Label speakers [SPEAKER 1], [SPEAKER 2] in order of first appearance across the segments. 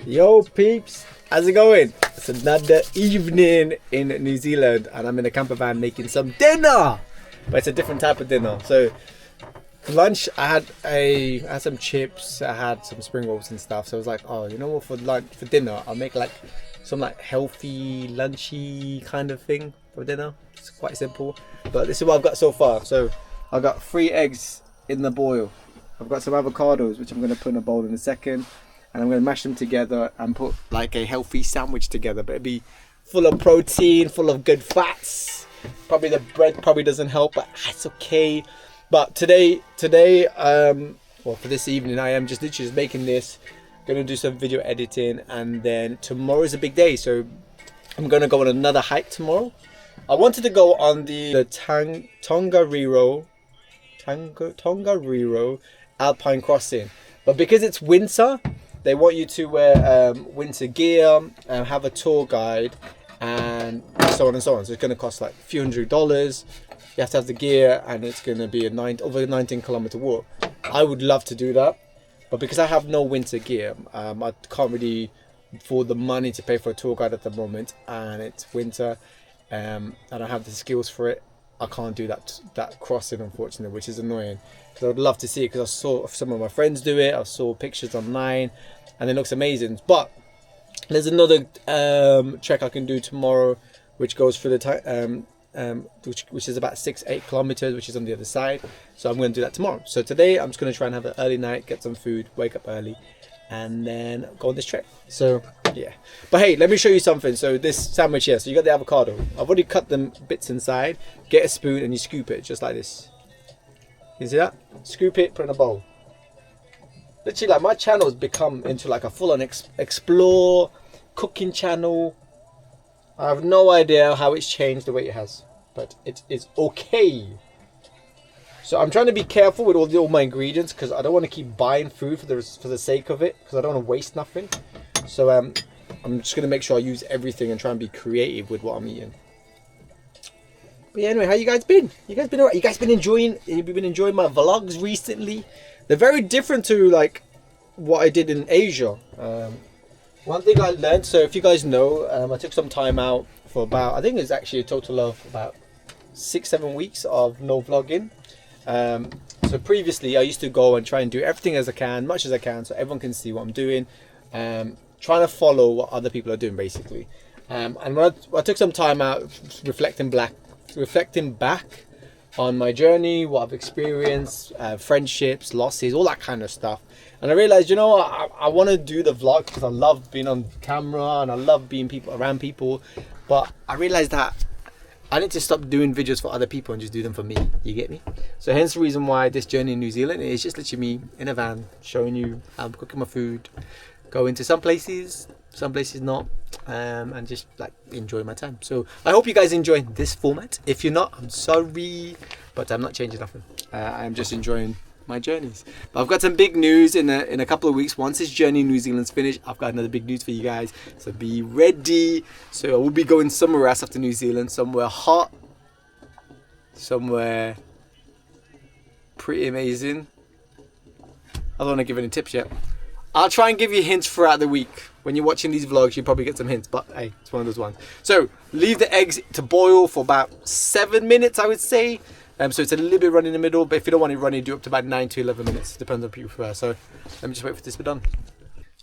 [SPEAKER 1] Yo peeps, how's it going? It's another evening in New Zealand and I'm in a camper van making some dinner, but it's a different type of dinner. So for lunch I had some chips, I had some spring rolls and stuff. So I was like, oh, you know what, for dinner I'll make like some like healthy lunchy kind of thing for dinner. It's quite simple, but this is what I've got so far. So I've got 3 eggs in the boil. I've got some avocados which I'm going to put in a bowl in a second. And I'm going to mash them together and put like a healthy sandwich together. But it'll be full of protein, full of good fats. Probably the bread probably doesn't help, but it's okay. But today, well, for this evening, I am just literally just making this. Going to do some video editing, and then tomorrow's a big day. So I'm going to go on another hike tomorrow. I wanted to go on the Tongariro Alpine Crossing, but because it's winter, they want you to wear winter gear, have a tour guide, and so on and so on. So it's going to cost like a few $100s. You have to have the gear, and it's going to be over a 19-kilometer walk. I would love to do that, but because I have no winter gear, I can't really afford the money to pay for a tour guide at the moment, and it's winter. I don't have the skills for it. I can't do that crossing, unfortunately, which is annoying. Because I would love to see it, because I saw some of my friends do it. I saw pictures online, and it looks amazing. But there's another trek I can do tomorrow, which goes through the which is about 6-8 kilometers, which is on the other side. So I'm going to do that tomorrow. So today I'm just going to try and have an early night, get some food, wake up early, and then go on this trek. So yeah, but hey, let me show you something. So this sandwich here, so you got the avocado. I've already cut them bits inside. Get a spoon and you scoop it just like this. You see that? Scoop it, put it in a bowl. Literally, like, my channel's become into like a full-on explore cooking channel. I have no idea how it's changed the way it has, but it is okay. So I'm trying to be careful with all my ingredients, because I don't want to keep buying food for the sake of it, because I don't want to waste nothing. So I'm just going to make sure I use everything and try and be creative with what I'm eating. But yeah, anyway, how you guys been? You guys been alright? You guys been enjoying my vlogs recently? They're very different to like what I did in Asia. One thing I learned, so if you guys know, I took some time out for about, I think it's actually a total of about 6-7 weeks of no vlogging. So previously I used to go and try and do everything as I can, much as I can, so everyone can see what I'm doing. Trying to follow what other people are doing, basically. And when I took some time out reflecting back on my journey, what I've experienced, friendships, losses, all that kind of stuff. And I realized, you know, I want to do the vlog because I love being on camera and I love being around people. But I realized that I need to stop doing videos for other people and just do them for me. You get me? So hence the reason why this journey in New Zealand is just literally me in a van showing you how I'm cooking my food, going to some places not, and just like enjoy my time. So I hope you guys enjoy this format. If you're not, I'm sorry, but I'm not changing nothing. I'm just enjoying my journeys. But I've got some big news in a couple of weeks. Once this journey in New Zealand's finished, I've got another big news for you guys, so be ready. So I will be going somewhere else after New Zealand, somewhere hot, somewhere pretty amazing. I don't want to give any tips yet. I'll try and give you hints throughout the week. When you're watching these vlogs, you probably get some hints, but hey, it's one of those ones. So leave the eggs to boil for about 7 minutes, I would say. So it's a little bit runny in the middle, but if you don't want it runny, do up to about 9 to 11 minutes. Depends on what you prefer. So let me just wait for this to be done.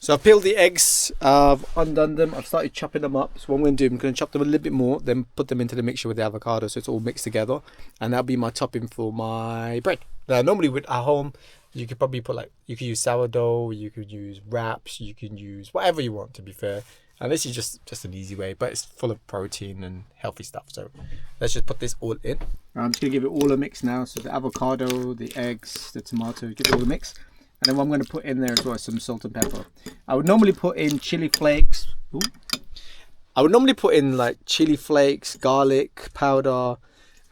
[SPEAKER 1] So I've peeled the eggs, I've undone them, I've started chopping them up. So what I'm going to do, I'm going to chop them a little bit more, then put them into the mixture with the avocado so it's all mixed together. And that'll be my topping for my bread. Now normally at home, you could probably put you could use sourdough, you could use wraps, you can use whatever you want, to be fair. And this is just an easy way, but it's full of protein and healthy stuff. So let's just put this all in. I'm just going to give it all a mix now. So the avocado, the eggs, the tomato, give it all a mix. And then what I'm going to put in there as well is some salt and pepper. I would normally put in chili flakes. Ooh. I would normally put in like chili flakes, garlic powder,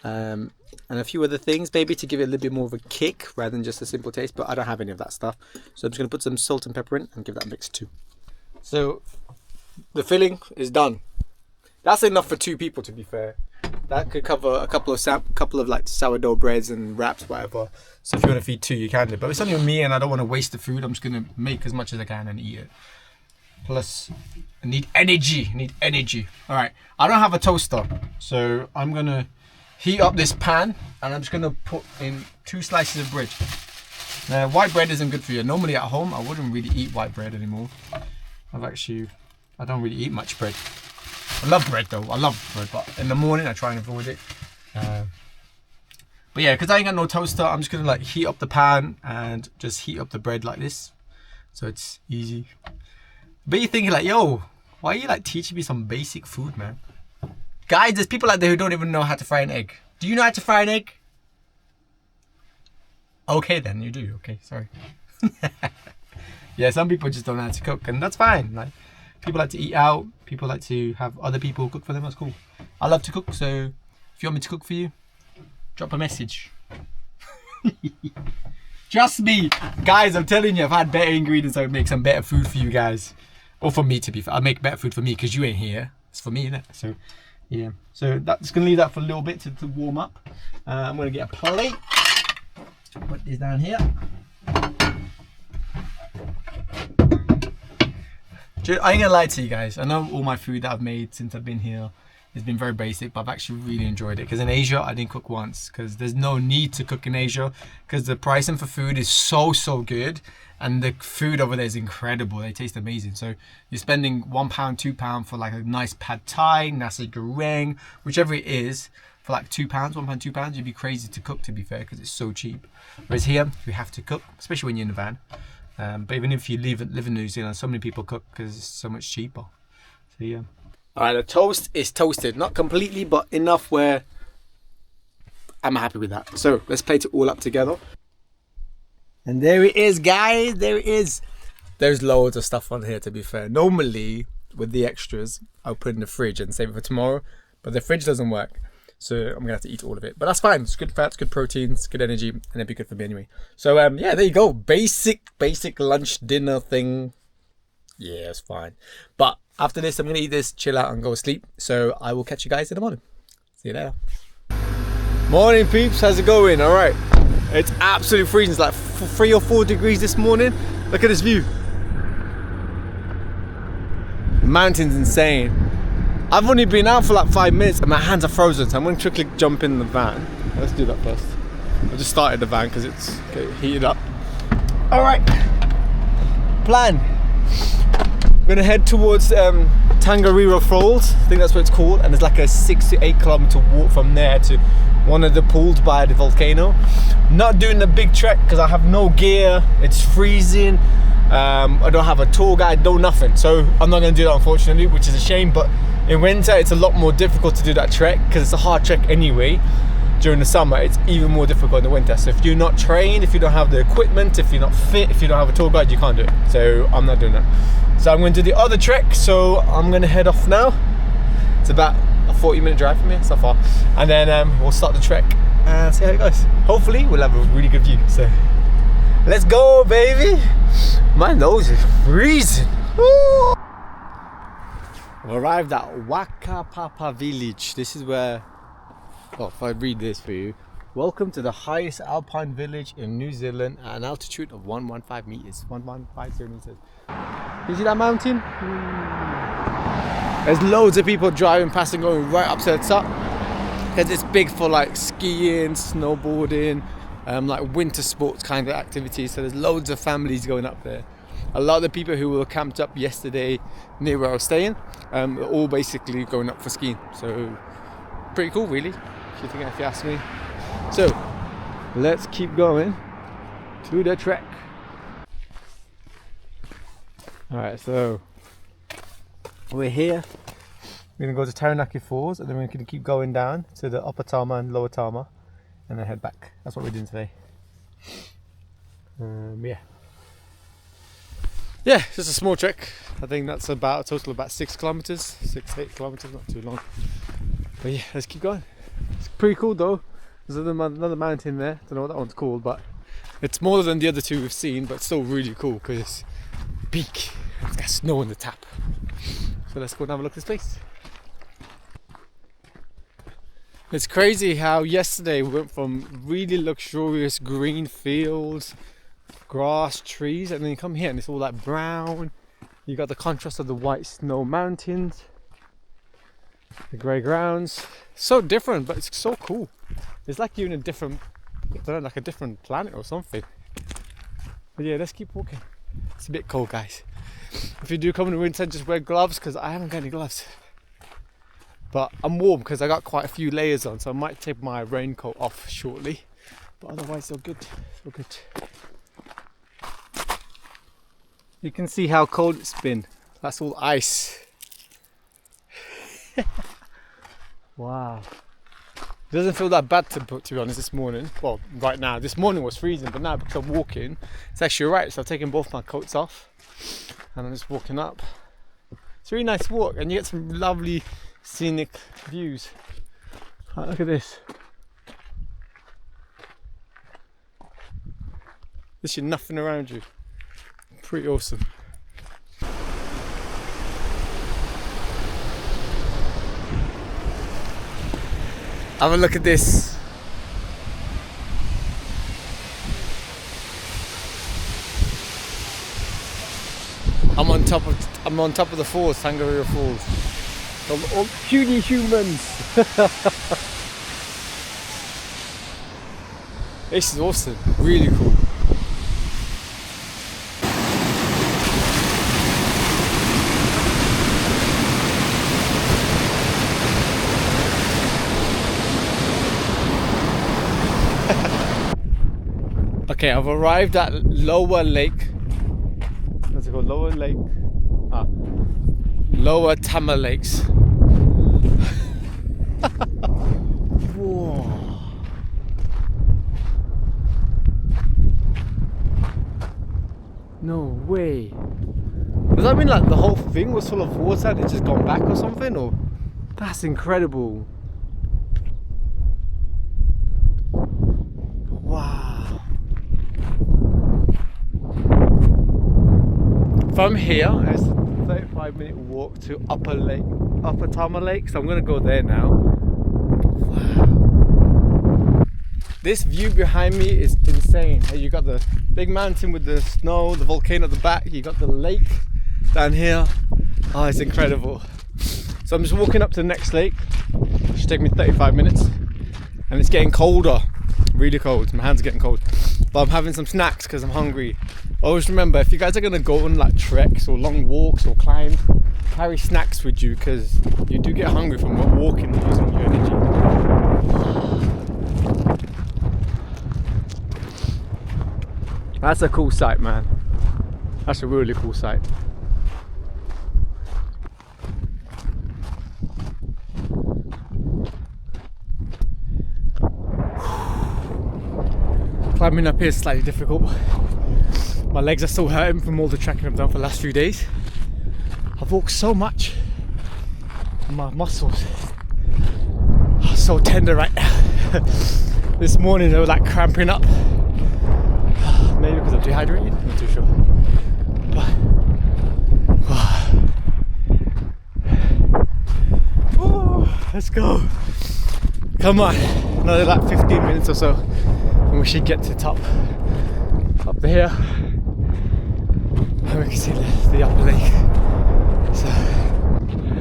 [SPEAKER 1] and a few other things, maybe to give it a little bit more of a kick rather than just a simple taste. But I don't have any of that stuff. So I'm just going to put some salt and pepper in and give that a mix too. So the filling is done. That's enough for 2 people, to be fair. That could cover a couple of like sourdough breads and wraps, whatever. So if you want to feed 2, you can do. But it's only me, and I don't want to waste the food. I'm just gonna make as much as I can and eat it. Plus, I need energy. All right, I don't have a toaster, so I'm gonna heat up this pan, and I'm just gonna put in 2 slices of bread. Now, white bread isn't good for you. Normally at home, I wouldn't really eat white bread anymore. I don't really eat much bread. I love bread though. I love bread, but in the morning I try and avoid it. But yeah, because I ain't got no toaster, I'm just gonna like heat up the pan and just heat up the bread like this, so it's easy. But you're thinking like, yo, why are you like teaching me some basic food, man? Guys, there's people out there who don't even know how to fry an egg. Do you know how to fry an egg? Okay then, you do. Okay, sorry. Yeah, some people just don't know how to cook, and that's fine. Like, people like to eat out. People like to have other people cook for them. That's cool. I love to cook, so if you want me to cook for you, drop a message. Trust me, guys. I'm telling you, I've had better ingredients. I would make some better food for you guys, or for me to be fair. I'll make better food for me because you ain't here. It's for me, innit? So yeah. So that's gonna leave that for a little bit to warm up. I'm gonna get a plate. Put this down here. I ain't gonna lie to you guys. I know all my food that I've made since I've been here has been very basic, but I've actually really enjoyed it. Because in Asia, I didn't cook once. Because there's no need to cook in Asia. Because the pricing for food is so good, and the food over there is incredible. They taste amazing. So you're spending £1, £2 for like a nice pad thai, nasi goreng, whichever it is, for like £2, £1, £2. You'd be crazy to cook, to be fair, because it's so cheap. Whereas here, you have to cook, especially when you're in the van. But even if you live in New Zealand, so many people cook because it's so much cheaper. So yeah. Alright, the toast is toasted. Not completely, but enough where I'm happy with that. So let's plate it all up together. And there it is, guys. There it is. There's loads of stuff on here, to be fair. Normally, with the extras, I'll put in the fridge and save it for tomorrow. But the fridge doesn't work. So I'm going to have to eat all of it. But that's fine. It's good fats, good proteins, good energy. And it'd be good for me anyway. So yeah, there you go. Basic lunch, dinner thing. Yeah, it's fine. But after this, I'm going to eat this, chill out and go to sleep. So I will catch you guys in the morning. See you later. Morning, peeps. How's it going? All right. It's absolutely freezing. It's like 3 or 4 degrees this morning. Look at this view. The mountain's insane. I've only been out for like 5 minutes and my hands are frozen, so I'm going to quickly jump in the van. Let's do that first. I just started the van because it's heated up. Alright, plan. I'm going to head towards Tongariro Falls, I think that's what it's called, and there's like a 6 to 8 kilometer walk from there to one of the pools by the volcano. Not doing the big trek because I have no gear, it's freezing. I don't have a tour guide, no nothing, so I'm not going to do that, unfortunately, which is a shame. But in winter it's a lot more difficult to do that trek because it's a hard trek anyway. During the summer it's even more difficult in the winter, so if you're not trained, if you don't have the equipment, if you're not fit, if you don't have a tour guide, you can't do it. So I'm not doing that. So I'm going to do the other trek, so I'm going to head off now. It's about a 40-minute drive from here, it's not far, and then we'll start the trek and see how it goes. Hopefully we'll have a really good view, so let's go, baby. My nose is freezing. Woo! I've arrived at Wakapapa village. This is where, oh, if I read this for you. Welcome to the highest alpine village in New Zealand at an altitude of 115 meters. 1150 meters. You see that mountain? There's loads of people driving past and going right up to the top. Because it's big for like skiing, snowboarding, like winter sports kind of activities. So there's loads of families going up there. A lot of the people who were camped up yesterday near where I was staying are all basically going up for skiing. So pretty cool, really, if you ask me. So let's keep going to the trek. Alright, so we're here. We're going to go to Taranaki Falls, and then we're going to keep going down to the Upper Tama and Lower Tama, and then head back. That's what we're doing today. Yeah, just a small trek. I think that's about a total of about 6 kilometers, 6 to 8 kilometers, not too long. But yeah, let's keep going. It's pretty cool though. There's another mountain there. Don't know what that one's called, but it's smaller than the other two we've seen, but still really cool because it's big. It's got snow on the top. So let's go and have a look at this place. It's crazy how yesterday we went from really luxurious green fields, grass, trees, and then you come here and it's all like brown, You got the contrast of the white snow mountains, the grey grounds. So different, but it's so cool. It's like you're in a different, I don't know, like a different planet or something. But yeah, let's keep walking. It's a bit cold, guys. If you do come in the winter, just wear gloves, because I haven't got any gloves. But I'm warm because I got quite a few layers on, so I might take my raincoat off shortly. But otherwise, so good, so good. You can see how cold it's been. That's all ice. Wow. It doesn't feel that bad to be honest this morning. Well, right now. This morning was freezing, but now because I'm walking, it's actually alright. So I've taken both my coats off and I'm just walking up. It's a really nice walk and you get some lovely scenic views. Right, look at this. There's nothing around you. Pretty awesome. Have a look at this. I'm on top of the falls, Tangaroa Falls. All puny humans. This is awesome. Really cool. Okay, I've arrived at Lowe Lake. What's it called? Lowe Lake. Lower Tama Lakes. Whoa. No way. Does that mean like the whole thing was full of water and it's just gone back or something? Or that's incredible. Wow. From here, it's a 35-minute walk to Upper Tama Lake, so I'm gonna go there now. Wow. This view behind me is insane. You got the big mountain with the snow, the volcano at the back, you got the lake down here. Oh, it's incredible. So I'm just walking up to the next lake. It should take me 35 minutes. And it's getting colder, really cold. My hands are getting cold. But I'm having some snacks because I'm hungry. Always remember, if you guys are going to go on like treks or long walks or climb, carry snacks with you because you do get hungry from walking and using all your energy. That's a cool sight, man. That's a really cool sight. Climbing up here is slightly difficult. My legs are still hurting from all the trekking I've done for the last few days. I've walked so much. My muscles are so tender right now. This morning they were like cramping up. Maybe because I'm dehydrated, I'm not too sure. But, let's go. Come on, another like 15 minutes or so and we should get to the top. Up to here. And we can see the upper lake. So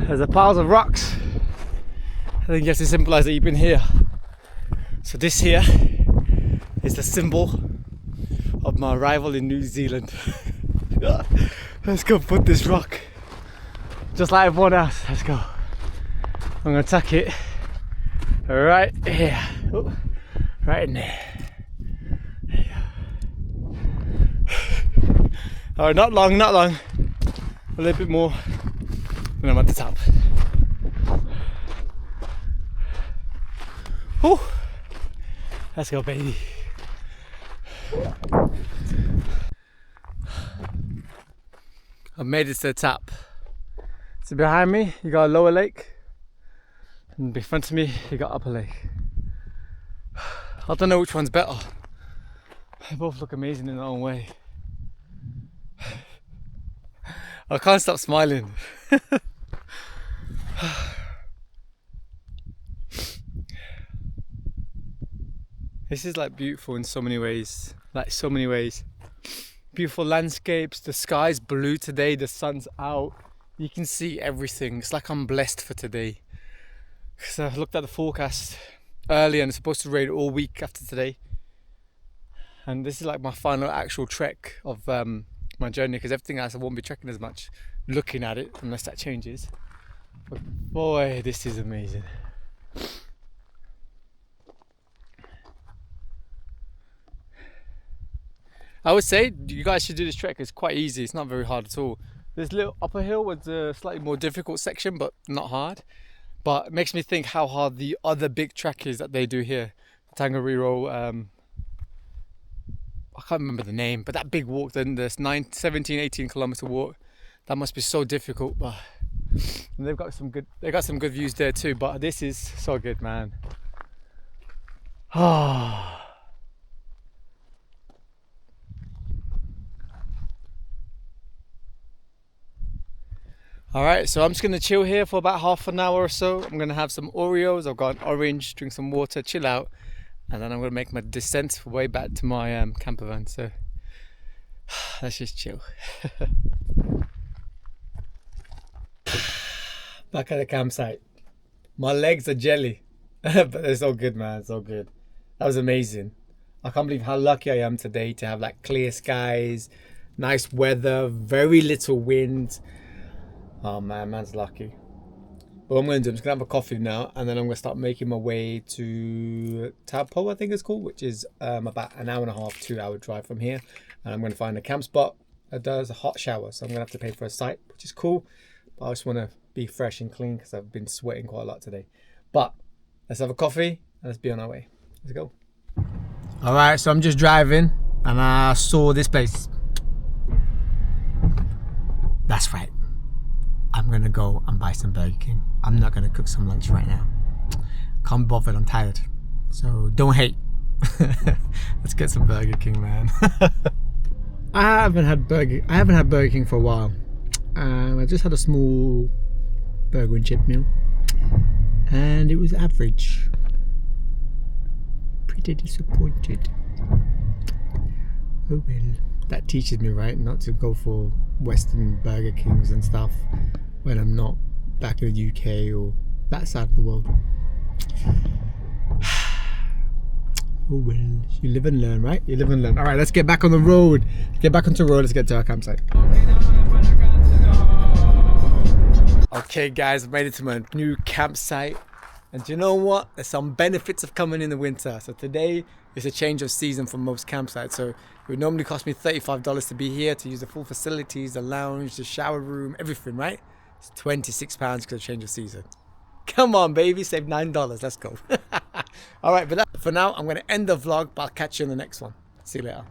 [SPEAKER 1] there's a piles of rocks. I think you have to symbolise that you've been here. So this here is the symbol of my arrival in New Zealand. Let's go put this rock. Just like everyone else, let's go. I'm gonna tuck it right here. Ooh, right in there. Alright, not long, a little bit more, and I'm at the top. Whew. Let's go, baby. I've made it to the top. So behind me, you got a Lower Lake, and in front of me, you got Upper Lake. I don't know which one's better. They both look amazing in their own way. I can't stop smiling. This is like beautiful in so many ways. Beautiful landscapes. The sky's blue today. The sun's out. You can see everything. It's like I'm blessed for today. Because I looked at the forecast earlier and it's supposed to rain all week after today. And this is like my final actual trek of my journey, because everything else I won't be trekking as much looking at it unless that changes. But boy, this is amazing. I would say you guys should do this trek. It's quite easy. It's not very hard at all. This little upper hill was a slightly more difficult section, but not hard. But it makes me think how hard the other big trek is that they do here. Tongariro, I can't remember the name, but that big walk, then this 17, 18 kilometer walk, that must be so difficult. But and they've got some good views there too. But this is so good, man. Ah. Alright, so I'm just going to chill here for about half an hour or so. I'm going to have some Oreos, I've got an orange, drink some water, chill out. And then I'm going to make my descent way back to my camper van. So let's just chill. Back at the campsite. My legs are jelly. But they're so good, man, so good. That was amazing. I can't believe how lucky I am today to have like clear skies, nice weather, very little wind. Oh man, man's lucky. But what I'm going to do, I'm just going to have a coffee now, and then I'm going to start making my way to Taupo, I think it's called, which is about an hour and a half, 2 hour drive from here. And I'm going to find a camp spot that does a hot shower. So I'm going to have to pay for a site, which is cool. But I just want to be fresh and clean because I've been sweating quite a lot today. But let's have a coffee and let's be on our way. Let's go. All right, so I'm just driving and I saw this place. That's right. I'm gonna go and buy some Burger King. I'm not gonna cook some lunch right now. Can't be bothered, I'm tired. So don't hate. Let's get some Burger King, man. I haven't had Burger King for a while. I just had a small burger and chip meal, and it was average. Pretty disappointed. Oh well. That teaches me, right, not to go for Western Burger Kings and stuff when I'm not back in the UK or that side of the world. Oh well, you live and learn, right? You live and learn. All right, let's get back on the road. Get back onto the road. Let's get to our campsite. Okay, guys, I've made it to my new campsite. And do you know what? There's some benefits of coming in the winter. So today is a change of season for most campsites. So it would normally cost me $35 to be here, to use the full facilities, the lounge, the shower room, everything, right? It's £26 because of change of season. Come on, baby, save $9. Let's go. All right, but for now, I'm going to end the vlog, but I'll catch you in the next one. See you later.